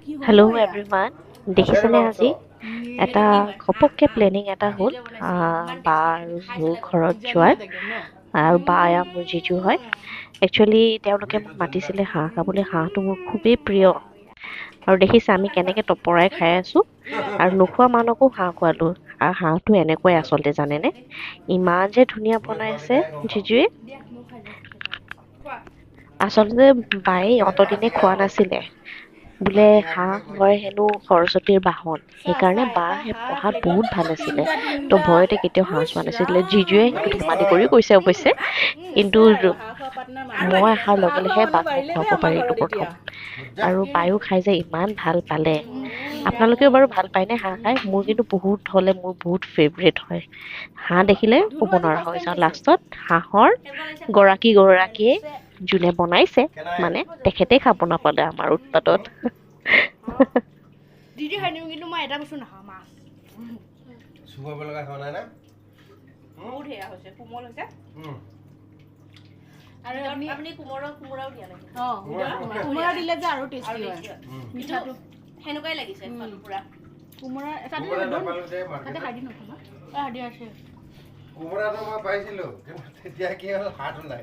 hello' everyone দেখিছেনে আজি এটা ঘপককৈ প্লেনিং এটা হ'ল বা আৰু মোৰ ঘৰত যোৱাৰ আৰু বা এয়া মোৰ জিজু হয় একচুৱেলি তেওঁলোকে মোক মাতিছিলে হাঁহ খাবলৈ হাঁহটো মোৰ খুবেই প্ৰিয় আৰু দেখিছে আমি কেনেকৈ টপৰাই খাই আছোঁ আৰু নোখোৱা মানুহকো হাঁহ খোৱালোঁ আৰু হাঁহটো এনেকুৱাই আচলতে জানেনে ইমান যে ধুনীয়া বনাইছে জিজুৱে আচলতে বায়ে অতদিনে খোৱা নাছিলে বোলে হাঁহ হয় হেনো সৰস্বতীৰ বাহন সেইকাৰণে বা সেই পঢ়াত বহুত ভাল আছিলে তো ভয়তে কেতিয়াও হাঁহ চোৱা নাছিলে জিজুৱে সেইটো ধেমালি কৰি কৈছে অৱশ্যে কিন্তু মই অহাৰ লগে লগে বাক মই খুৱাব পাৰিলোঁ প্ৰথম আৰু বায়ো খাই যে ইমান ভাল পালে আপোনালোকেও বাৰু ভাল পায়নে হাঁহ খাই মোৰ কিন্তু বহুত হ'লে মোৰ বহুত ফেভৰেট হয় হাঁহ দেখিলে ক'ব নোৱাৰা হৈ যাওঁ লাষ্টত হাঁহৰ গৰাকীয়ে যোনে বনাইছে মানে তেখেতে খাব নাপালে আমাৰ উৎপাতত দিদি খাই দিম কিন্তু মই এটা বস্তু নাখাওঁ মাছ চুবাব লগা হোৱা নাই না বহুত হেয়া হৈছে কোমল হৈছে আৰু আপুনি কোমোৰাও দিয়া নাই কোমোৰা দিলে যে আৰু টেষ্টি হয় মিঠাটো সেনেকুৱাই লাগিছে পুৰা কোমোৰা কোমোৰা নাপালো দে তাতে মাৰ্কেটত হাৰ্ডি নথবা হাৰ্ডি আছে কোমোৰাটো মই পাইছিলো কিন্তু তেতিয়া কি হ'ল হাত ওলাই